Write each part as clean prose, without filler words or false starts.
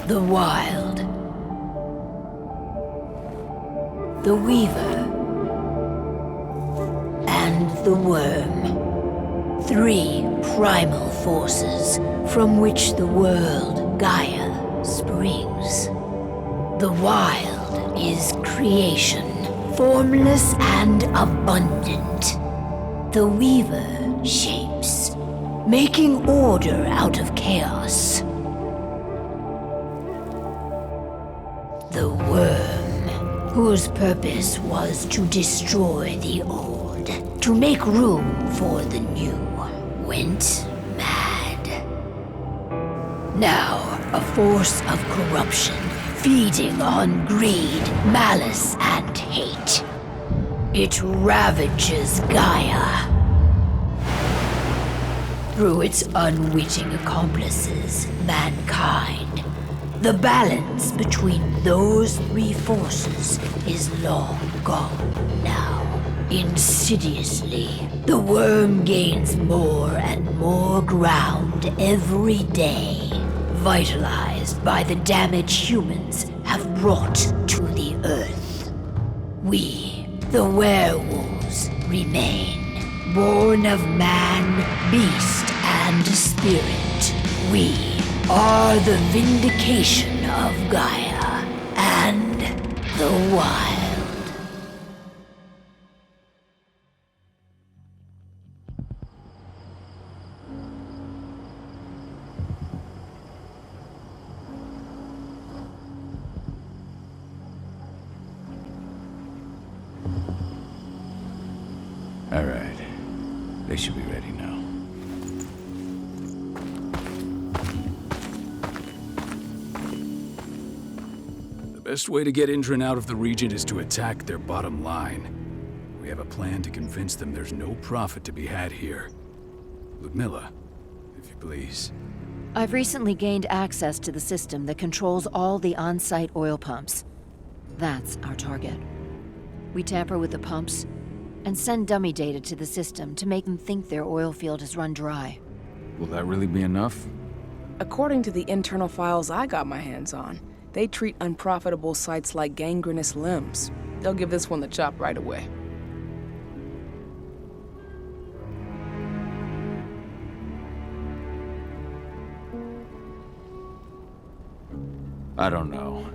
The Wild. The Weaver. And the Worm. 3 primal forces from which the world, Gaia, springs. The Wild is creation, formless and abundant. The Weaver shapes, making order out of chaos. The Worm, whose purpose was to destroy the old, to make room for the new, went mad. Now, a force of corruption, feeding on greed, malice, and hate. It ravages Gaia. Through its unwitting accomplices, mankind. The balance between those 3 forces is long gone now. Insidiously, the Worm gains more and more ground every day, vitalized by the damage humans have brought to the Earth. We, the werewolves, remain, born of man, beast, and spirit. We are the vindication of Gaia and the Wild. All right. They should be ready now. The best way to get Indran out of the region is to attack their bottom line. We have a plan to convince them there's no profit to be had here. Ludmilla, if you please. I've recently gained access to the system that controls all the on-site oil pumps. That's our target. We tamper with the pumps and send dummy data to the system to make them think their oil field has run dry. Will that really be enough? According to the internal files I got my hands on, they treat unprofitable sites like gangrenous limbs. They'll give this one the chop right away. I don't know.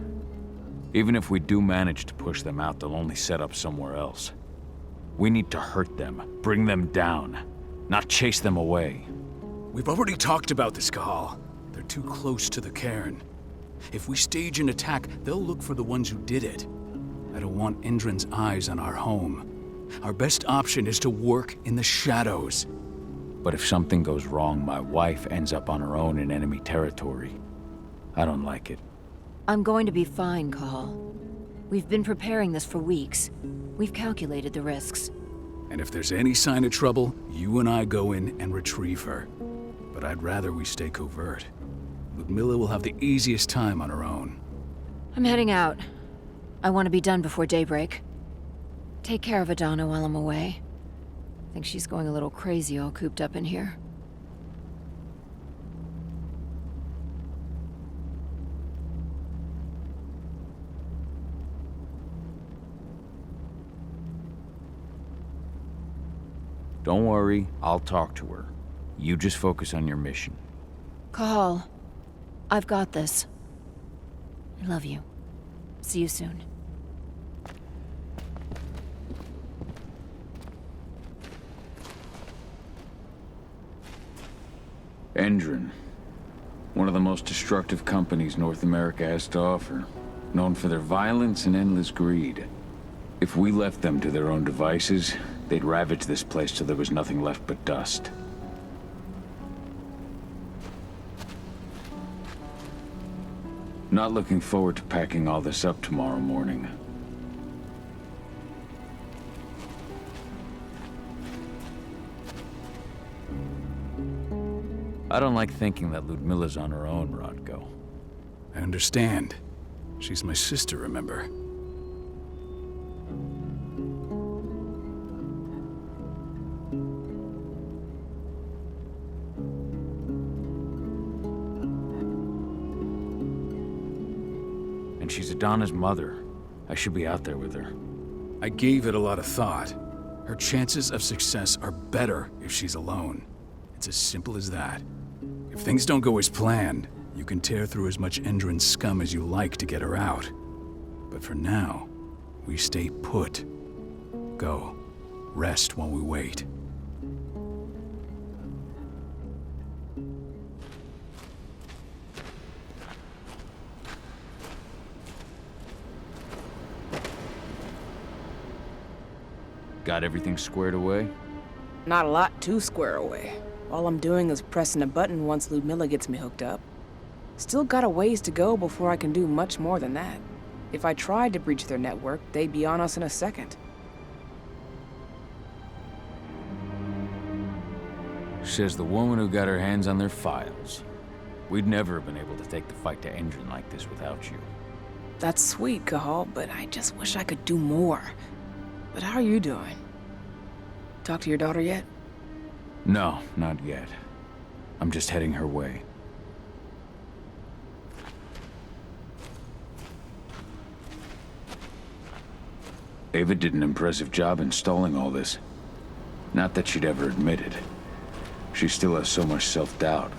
Even if we do manage to push them out, they'll only set up somewhere else. We need to hurt them, bring them down, not chase them away. We've already talked about this, Kahal. They're too close to the cairn. If we stage an attack, they'll look for the ones who did it. I don't want Indran's eyes on our home. Our best option is to work in the shadows. But if something goes wrong, my wife ends up on her own in enemy territory. I don't like it. I'm going to be fine, Kahal. We've been preparing this for weeks. We've calculated the risks. And if there's any sign of trouble, you and I go in and retrieve her. But I'd rather we stay covert. Ludmilla will have the easiest time on her own. I'm heading out. I want to be done before daybreak. Take care of Adana while I'm away. I think she's going a little crazy all cooped up in here. Don't worry, I'll talk to her. You just focus on your mission. Kahal, I've got this. I love you. See you soon. Indran. One of the most destructive companies North America has to offer. Known for their violence and endless greed. If we left them to their own devices, they'd ravage this place till there was nothing left but dust. Not looking forward to packing all this up tomorrow morning. I don't like thinking that Ludmilla's on her own, Rodko. I understand. She's my sister, remember? she's Adana's mother. I should be out there with her. I gave it a lot of thought. Her chances of success are better if she's alone. It's as simple as that. If things don't go as planned, you can tear through as much Endron scum as you like to get her out. But for now, we stay put. Go. Rest while we wait. Got everything squared away? Not a lot to square away. All I'm doing is pressing a button once Ludmilla gets me hooked up. Still got a ways to go before I can do much more than that. If I tried to breach their network, they'd be on us in a second. Says the woman who got her hands on their files. We'd never have been able to take the fight to Endron like this without you. That's sweet, Cahal, but I just wish I could do more. But how are you doing? Talk to your daughter yet? No, not yet. I'm just heading her way. Ava did an impressive job installing all this. Not that she'd ever admit it. She still has so much self-doubt.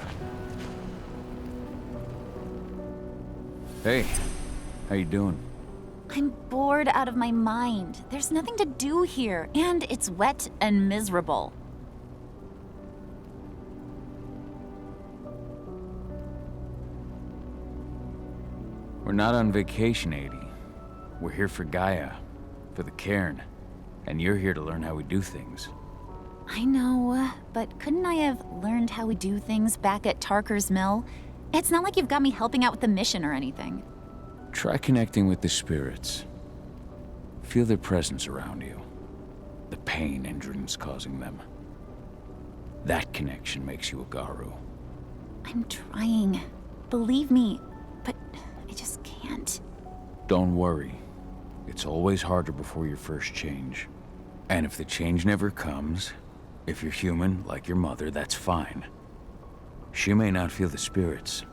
Hey, how you doing? I'm bored out of my mind. There's nothing to do here, and it's wet and miserable. We're not on vacation, Adie. We're here for Gaia, for the cairn, and you're here to learn how we do things. I know, but couldn't I have learned how we do things back at Tarker's Mill? It's not like you've got me helping out with the mission or anything. Try connecting with the spirits. Feel their presence around you. The pain Endron's causing them. That connection makes you a Garu. I'm trying. Believe me, but I just can't. Don't worry. It's always harder before your first change. And if the change never comes, if you're human, like your mother, that's fine. She may not feel the spirits,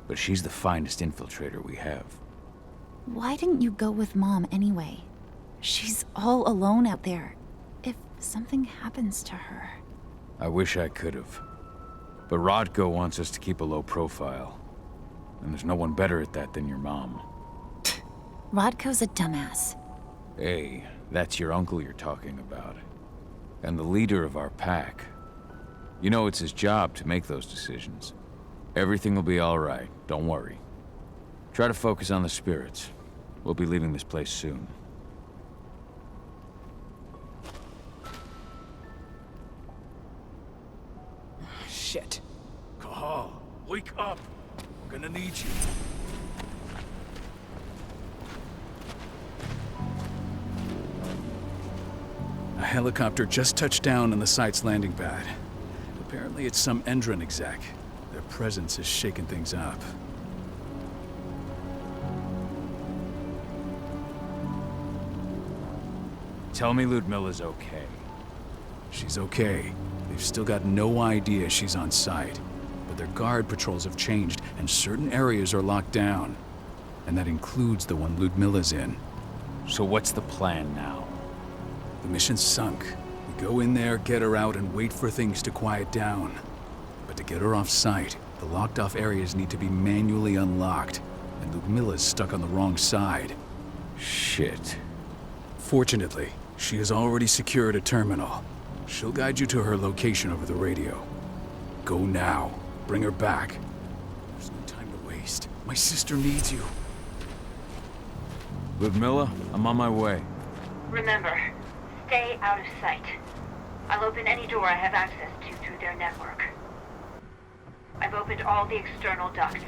but she's the finest infiltrator we have. Why didn't you go with Mom anyway? She's all alone out there. If something happens to her... I wish I could have. But Rodko wants us to keep a low profile. And there's no one better at that than your mom. Rodko's a dumbass. Hey, that's your uncle you're talking about. And the leader of our pack. You know it's his job to make those decisions. Everything will be all right, don't worry. Try to focus on the spirits. We'll be leaving this place soon. Shit. Cahal, wake up! We're gonna need you. A helicopter just touched down on the site's landing pad. Apparently it's some Endron exec. Their presence is shaking things up. Tell me Ludmilla's okay. She's okay. They've still got no idea she's on site. But their guard patrols have changed, and certain areas are locked down. And that includes the one Ludmilla's in. So what's the plan now? The mission's sunk. We go in there, get her out, and wait for things to quiet down. But to get her off site, the locked-off areas need to be manually unlocked. And Ludmilla's stuck on the wrong side. Shit. Fortunately, she has already secured a terminal. She'll guide you to her location over the radio. Go now. Bring her back. There's no time to waste. My sister needs you. Ludmilla, I'm on my way. Remember, stay out of sight. I'll open any door I have access to through their network. I've opened all the external ducts.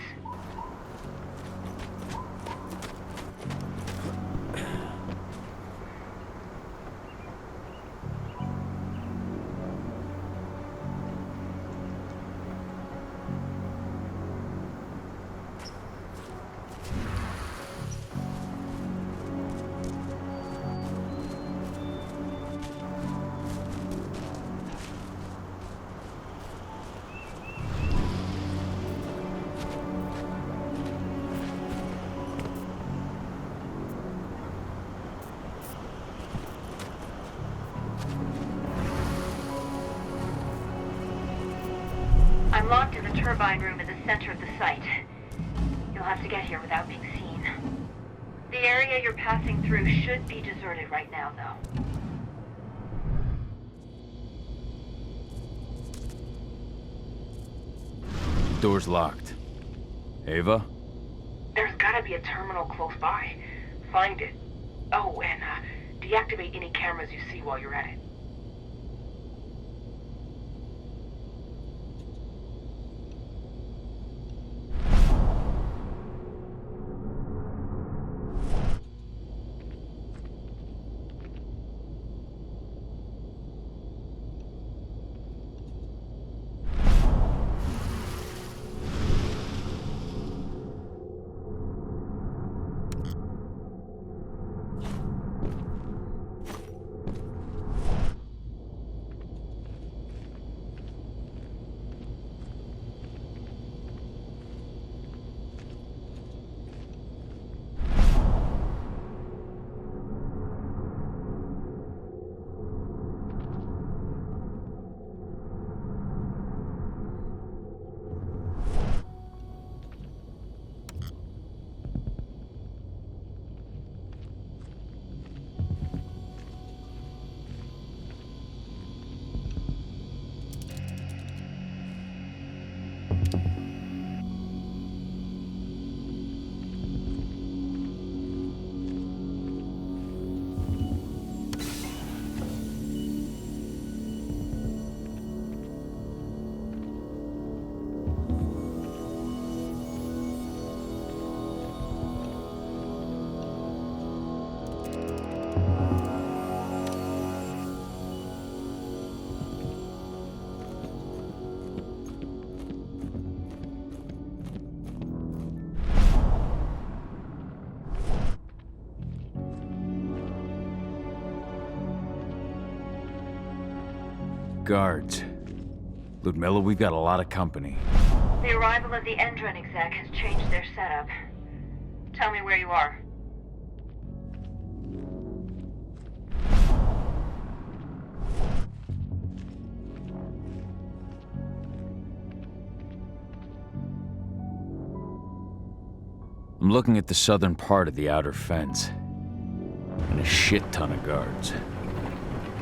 I'm locked in the turbine room in the center of the site. You'll have to get here without being seen. The area you're passing through should be deserted right now, though. Door's locked. Ava? There's gotta be a terminal close by. Find it. Oh, and deactivate any cameras you see while you're at it. Guards. Ludmilla, we've got a lot of company. The arrival of the Endron exec has changed their setup. Tell me where you are. I'm looking at the southern part of the outer fence. And a shit ton of guards.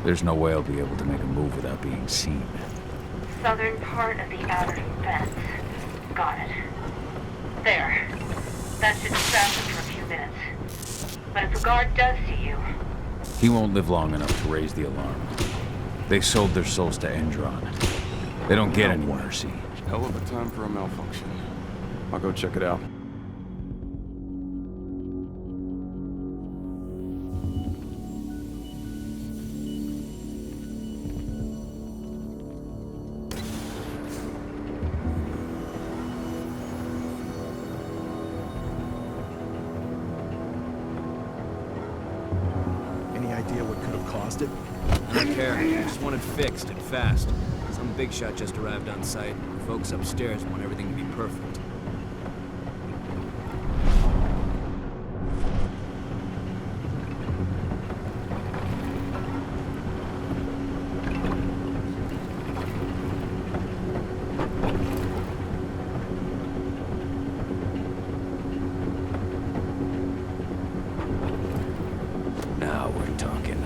There's no way I'll be able to make a move without being seen. Southern part of the outer fence. Got it. There. That should distract them for a few minutes. But if a guard does see you... He won't live long enough to raise the alarm. They sold their souls to Endron. They don't get any mercy. Hell of a time for a malfunction. I'll go check it out. I don't care. I just want it fixed and fast. Some big shot just arrived on site. The folks upstairs want everything to be perfect. Now we're talking.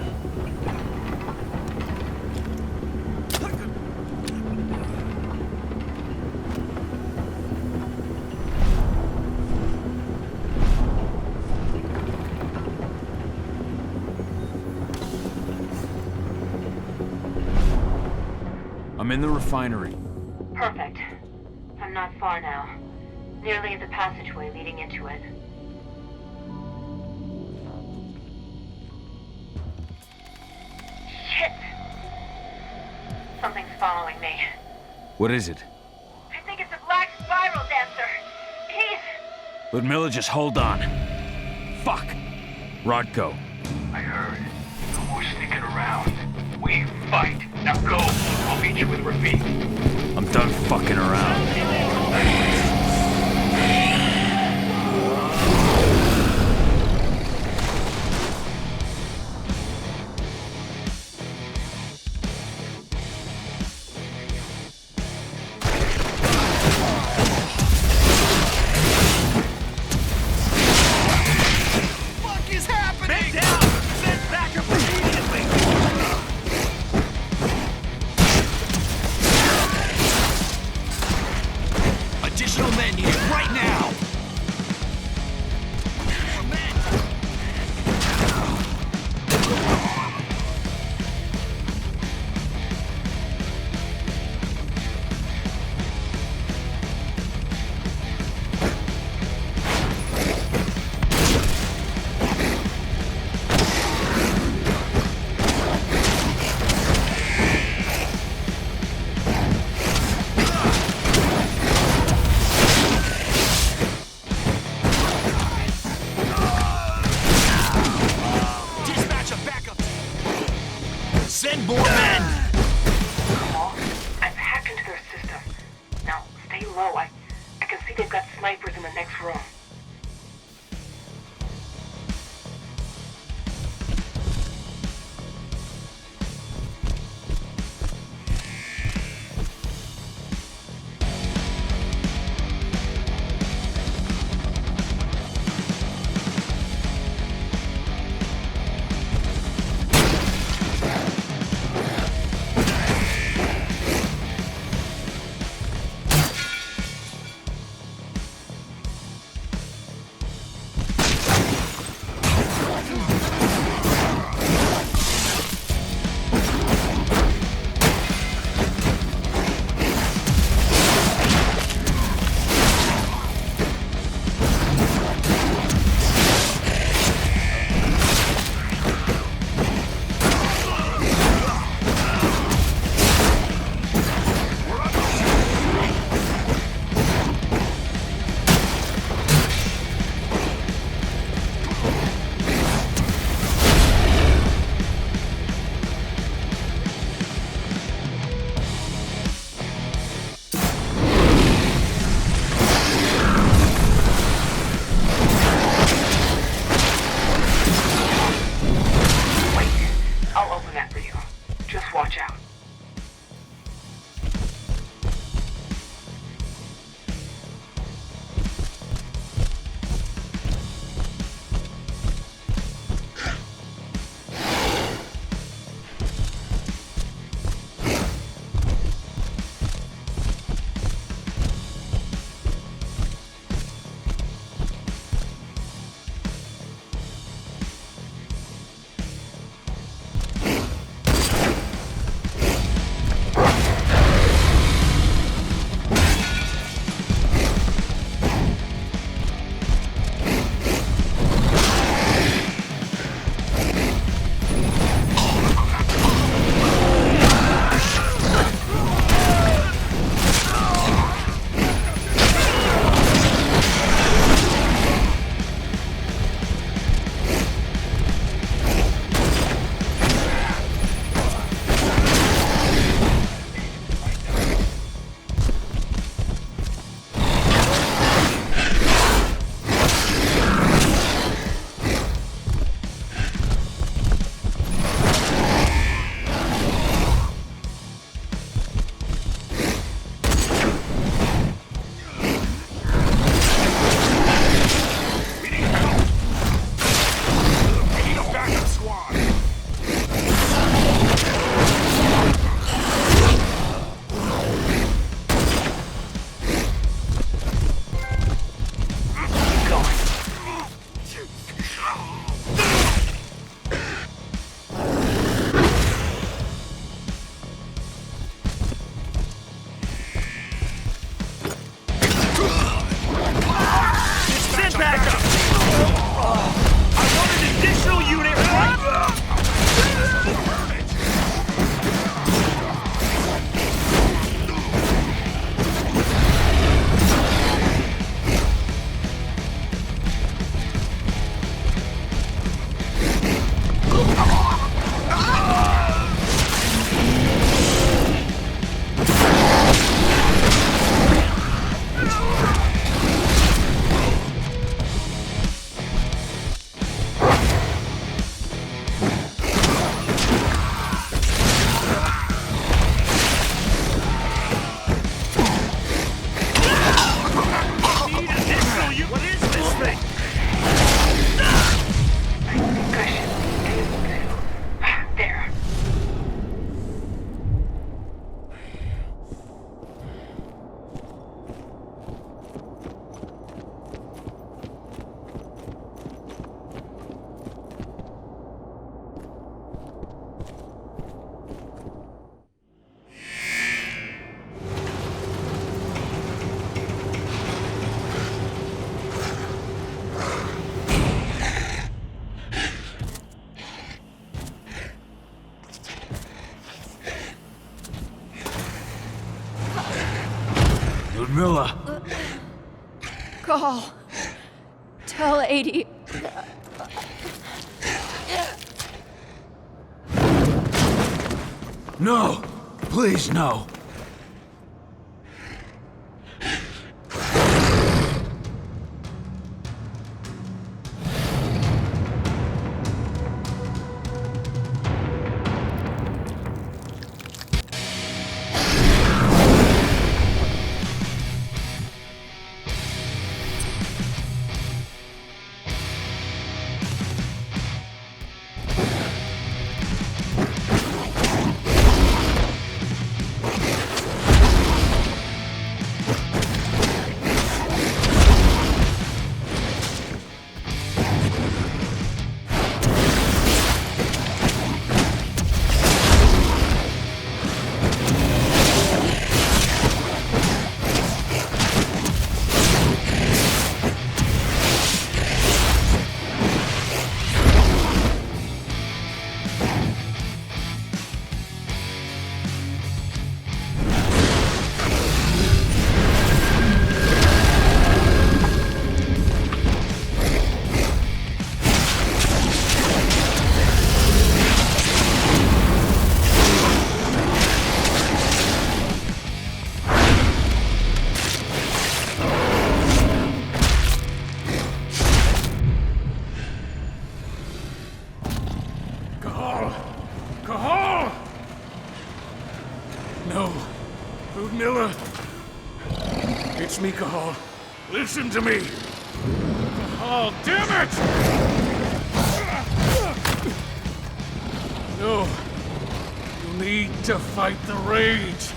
I'm in the refinery. Perfect. I'm not far now. Nearly at the passageway leading into it. Shit! Something's following me. What is it? I think it's a black spiral dancer. He's... Ludmilla, just hold on. Fuck! Rodko. I heard. No more sneaking around. We fight. Now go. I'll meet you with Rafik. I'm done fucking around. Send more men! Call? I've hacked into their system. Now, stay low. I can see they've got snipers in the next room. Ludmilla! Call. Tell 80. No! Please, no! It's me, Cahal. Listen to me! Cahal, damn it! No. You need to fight the rage.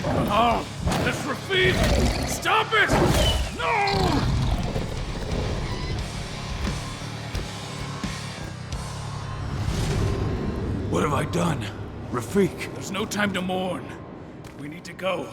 Cahal, that's Rafik! Stop it! No! What have I done? Rafik, there's no time to mourn. We need to go.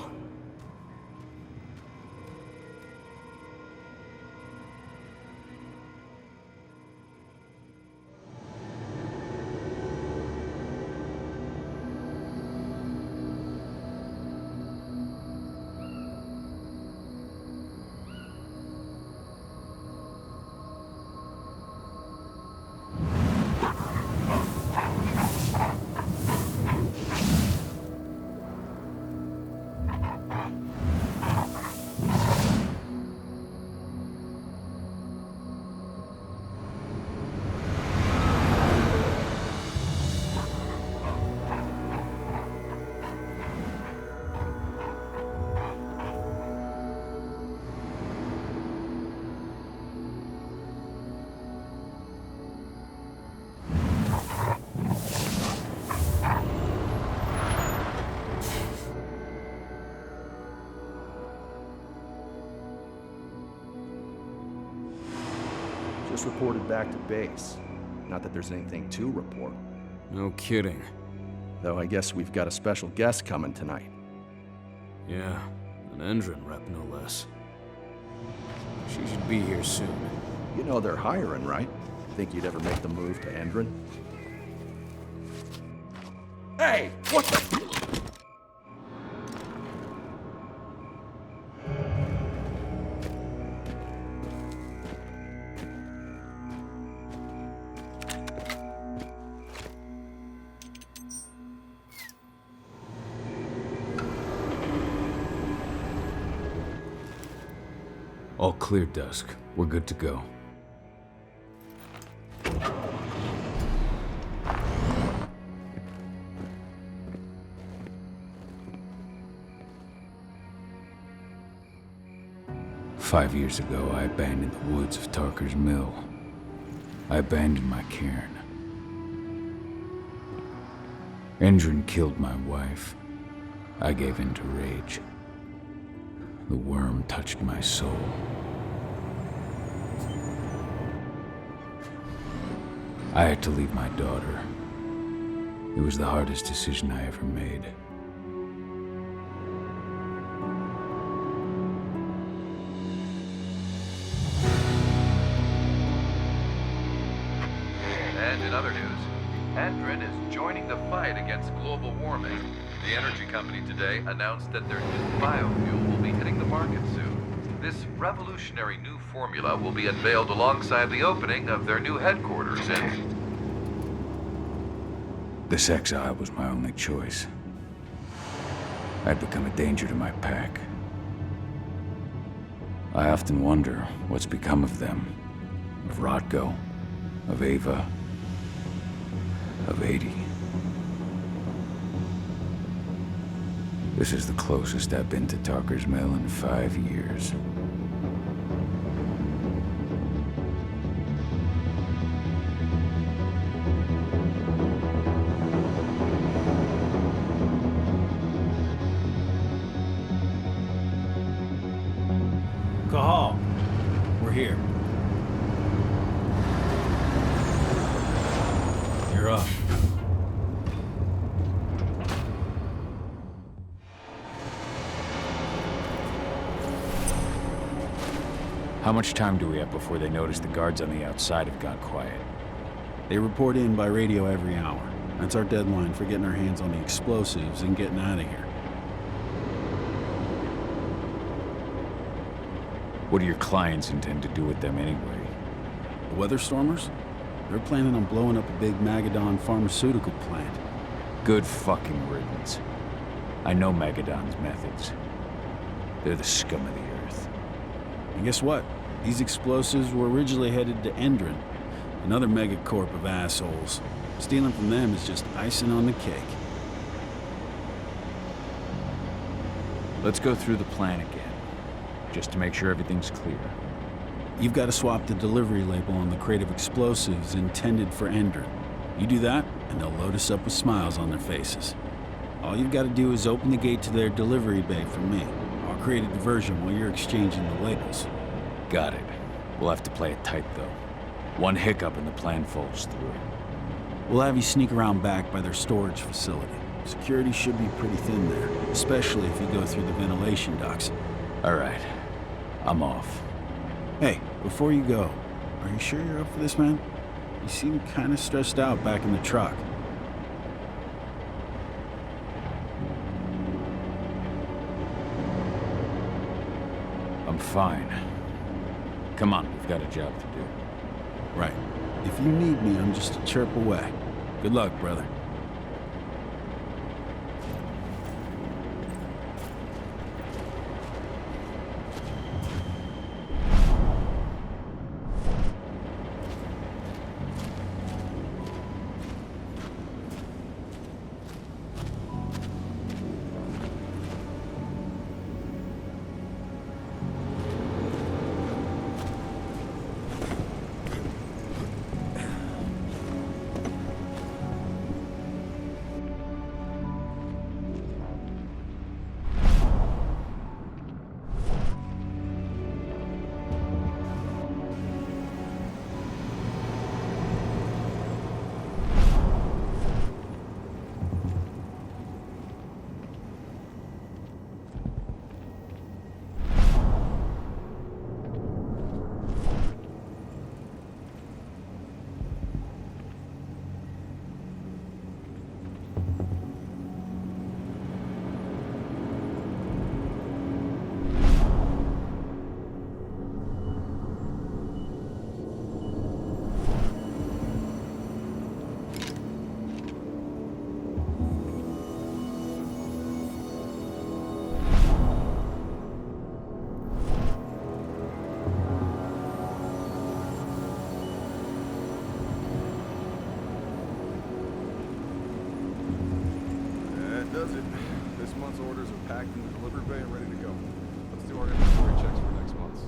Just reported back to base. Not that there's anything to report. No kidding. Though I guess we've got a special guest coming tonight. Yeah, an Endron rep, no less. She should be here soon. You know they're hiring, right? Think you'd ever make the move to Endron? Hey! What the... All clear, Dusk. We're good to go. "5 years ago, I abandoned the woods of Tarker's Mill. I abandoned my cairn. Endron killed my wife. I gave in to rage. The worm touched my soul. I had to leave my daughter. It was the hardest decision I ever made. And in other news, Endron is joining the fight against global warming. The energy company today announced that their new biofuel will be hitting the market soon. This revolutionary new formula will be unveiled alongside the opening of their new headquarters in... This exile was my only choice. I'd become a danger to my pack. I often wonder what's become of them. Of Rotko, of Ava, of 80. This is the closest I've been to Tarker's Mill in 5 years. Cahal, we're here. You're up. How much time do we have before they notice the guards on the outside have gone quiet? They report in by radio every hour. That's our deadline for getting our hands on the explosives and getting out of here. What do your clients intend to do with them anyway? The Weatherstormers? They're planning on blowing up a big Magadon pharmaceutical plant. Good fucking riddance. I know Magadon's methods. They're the scum of the earth. And guess what? These explosives were originally headed to Endron, another megacorp of assholes. Stealing from them is just icing on the cake. Let's go through the plan again, just to make sure everything's clear. You've got to swap the delivery label on the crate of explosives intended for Endron. You do that, and they'll load us up with smiles on their faces. All you've got to do is open the gate to their delivery bay for me. I'll create a diversion while you're exchanging the labels. Got it. We'll have to play it tight, though. One hiccup and the plan falls through. We'll have you sneak around back by their storage facility. Security should be pretty thin there, especially if you go through the ventilation ducts. All right. I'm off. Hey, before you go, are you sure you're up for this, man? You seem kind of stressed out back in the truck. I'm fine. Come on, we've got a job to do. Right. If you need me, I'm just a chirp away. Good luck, brother. Does it. This month's orders are packed in the delivery bay and ready to go. Let's do our inventory checks for next month.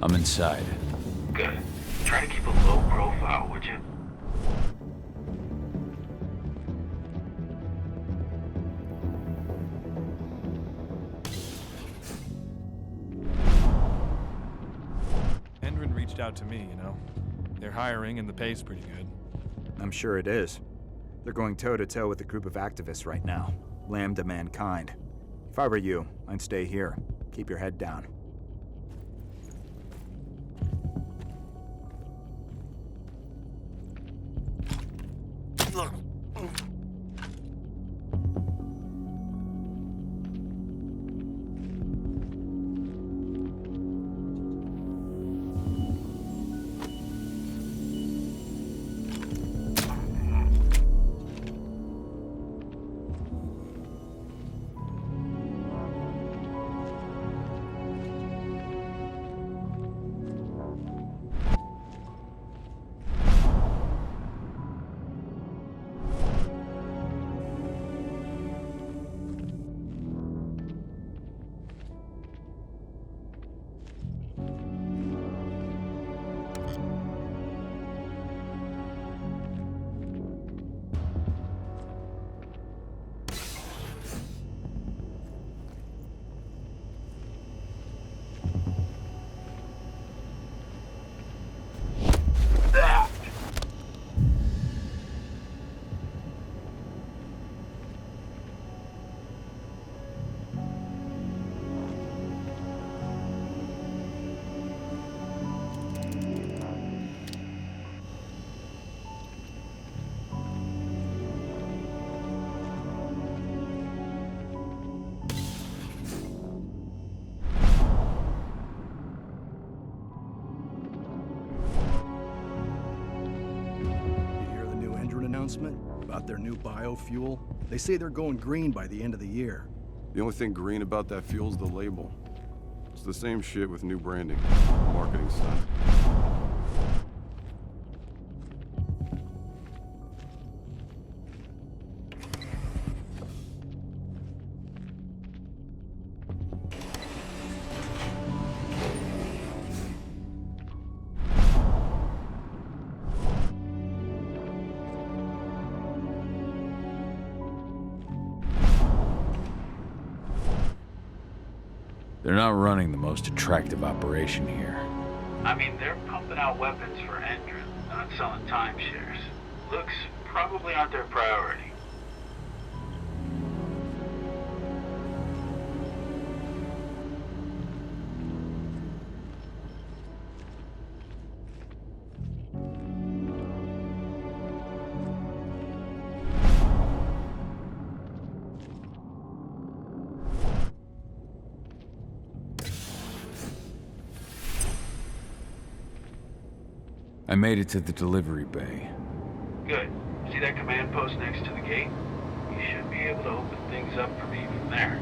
I'm inside. Good. Try to keep a low profile, would you? Endrin reached out to me, you know. They're hiring and the pay's pretty good. I'm sure it is. They're going toe-to-toe with a group of activists right now. Lambda Mankind. If I were you, I'd stay here. Keep your head down. About their new biofuel. They say they're going green by the end of the year. The only thing green about that fuel's the label. It's the same shit with new branding. Marketing stunt. They're not running the most attractive operation here. I mean, they're pumping out weapons for Endrin, not selling timeshares. Looks probably aren't their priority. I made it to the delivery bay. Good. See that command post next to the gate? You should be able to open things up for me from there.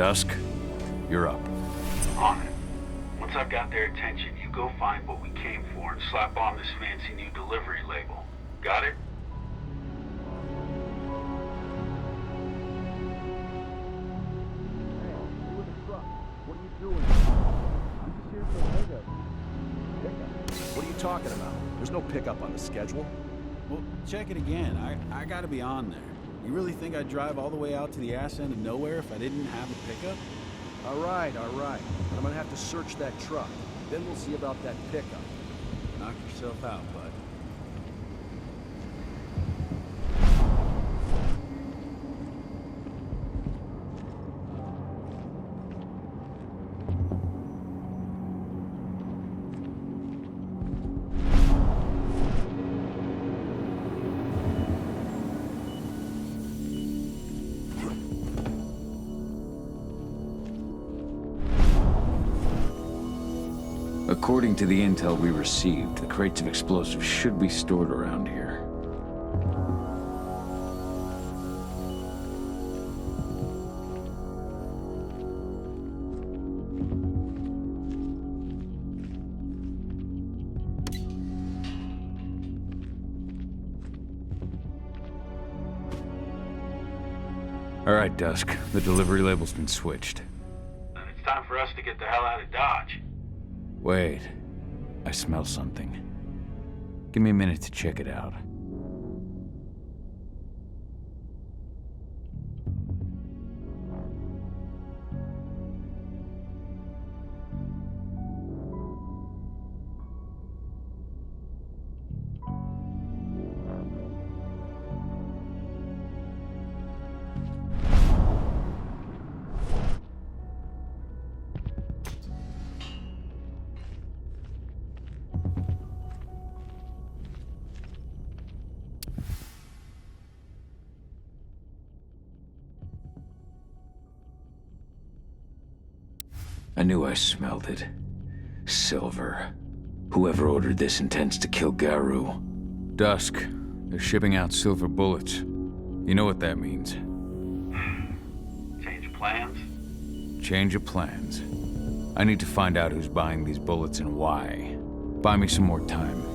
Dusk, you're up. On it. Once I've got their attention, you go find what we came for and slap on this fancy new delivery label. Got it? What are you doing? I'm just here for a pickup. Pickup? What are you talking about? There's no pickup on the schedule. Well, check it again. I gotta be on there. You really think I'd drive all the way out to the ass end of nowhere if I didn't have a pickup? All right. I'm gonna have to search that truck. Then we'll see about that pickup. Knock yourself out, bud. According to the intel we received, the crates of explosives should be stored around here. All right, Dusk. The delivery label's been switched. Then it's time for us to get the hell out of Dodge. Wait. I smell something. Give me a minute to check it out. I knew I smelled it. Silver. Whoever ordered this intends to kill Garou. Dusk. They're shipping out silver bullets. You know what that means. Change of plans? Change of plans. I need to find out who's buying these bullets and why. Buy me some more time.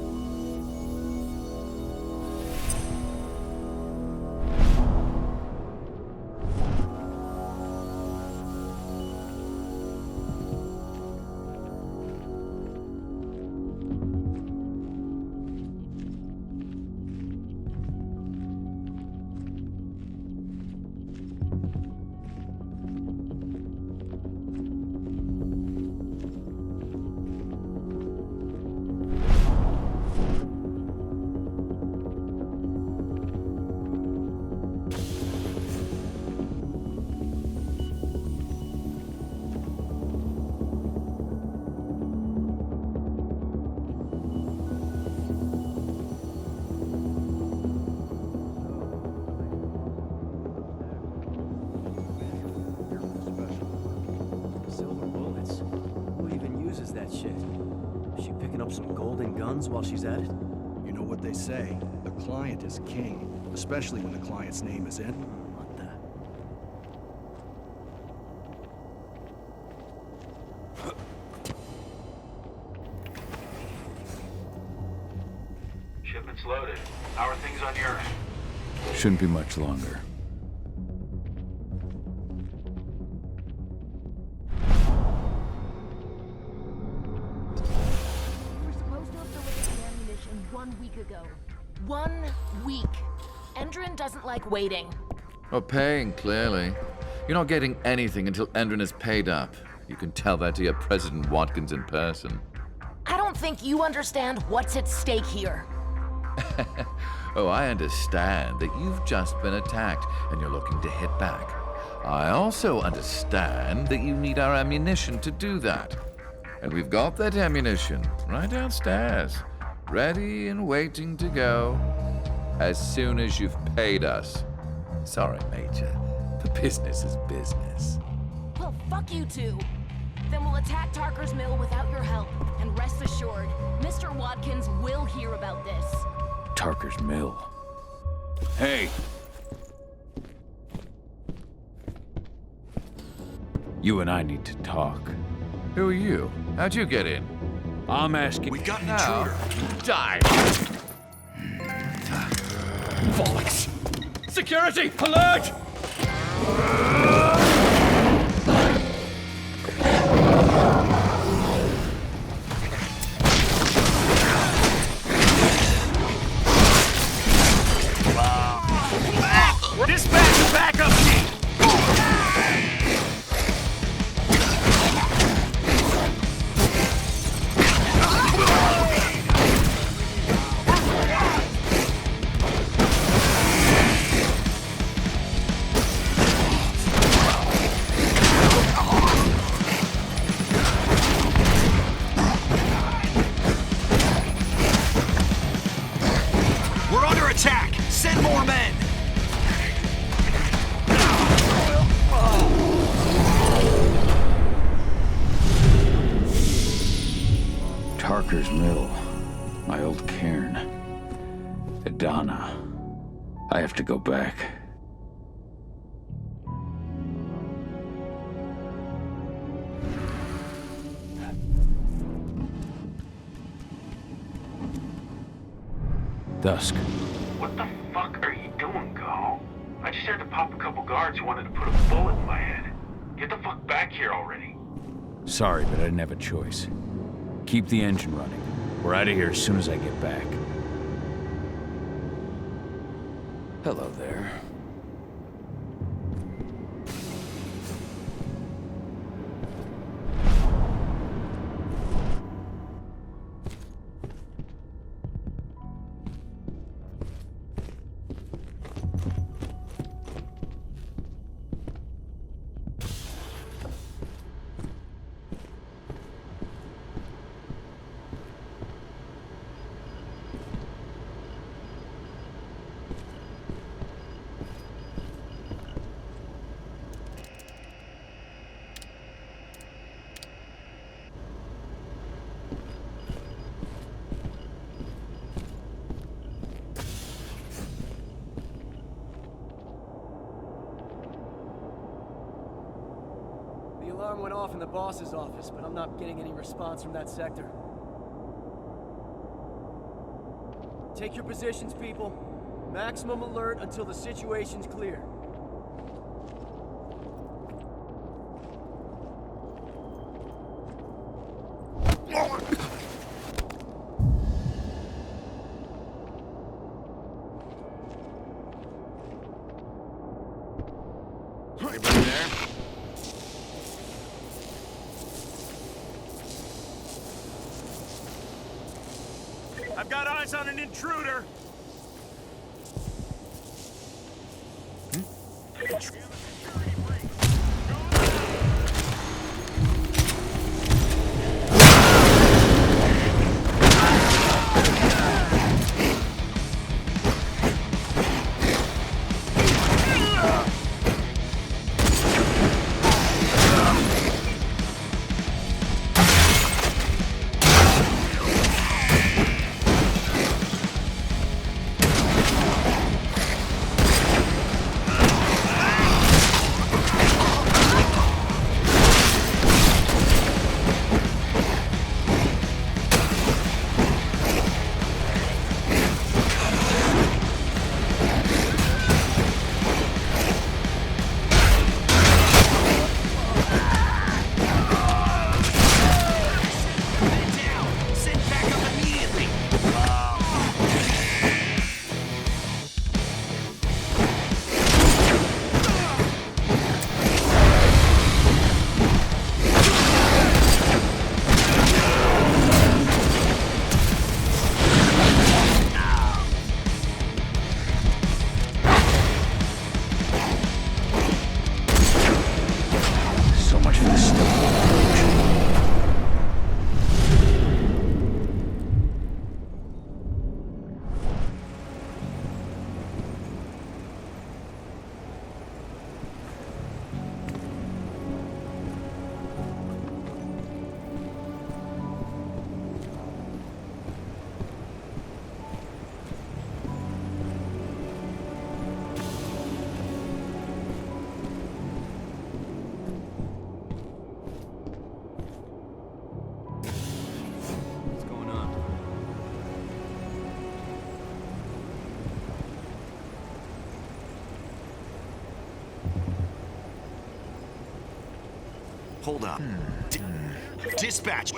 While she's at it? You know what they say. The client is king, especially when the client's name is in. What the? Shipment's loaded. How are things on your end? Shouldn't be much longer. Ago. 1 week. Endron doesn't like waiting. Well, paying, clearly. You're not getting anything until Endron is paid up. You can tell that to your President Watkins in person. I don't think you understand what's at stake here. Oh, I understand that you've just been attacked and you're looking to hit back. I also understand that you need our ammunition to do that. And we've got that ammunition right downstairs. Ready and waiting to go as soon as you've paid us. Sorry, Major. The business is business. Well, fuck you two. Then we'll attack Tarker's Mill without your help. And rest assured, Mr. Watkins will hear about this. Tarker's Mill. Hey! You and I need to talk. Who are you? How'd you get in? I'm asking. We got an intruder. Die! Bollocks! Security! Alert! Dispatch backup team! We're under attack! Send more men! Tarker's Mill. My old cairn. Adana. I have to go back. Dusk. What the fuck are you doing, Go? I just had to pop a couple guards who wanted to put a bullet in my head. Get the fuck back here already. Sorry, but I didn't have a choice. Keep the engine running. We're out of here as soon as I get back. Hello there. The alarm went off in the boss's office, but I'm not getting any response from that sector. Take your positions, people. Maximum alert until the situation's clear. Anybody there? I've got eyes on an intruder! Hold up. Dispatch.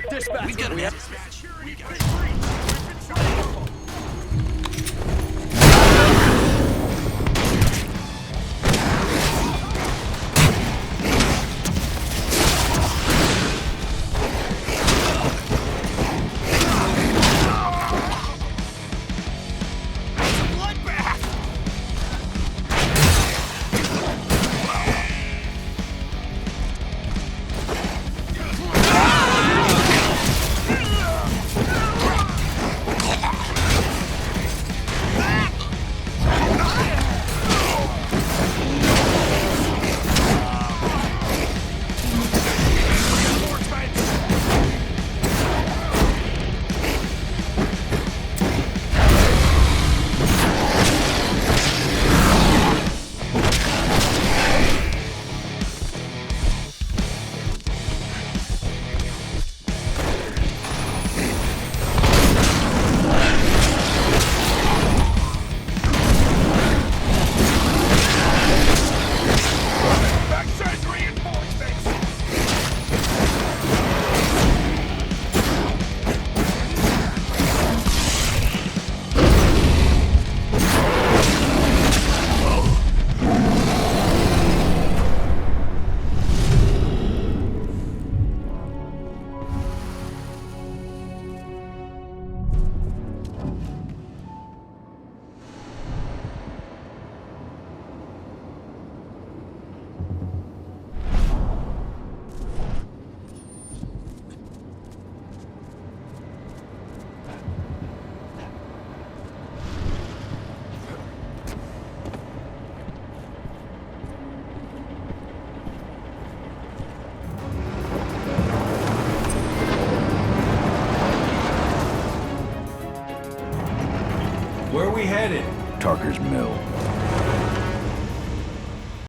Dispatch! We got it. we headed? Tarker's Mill.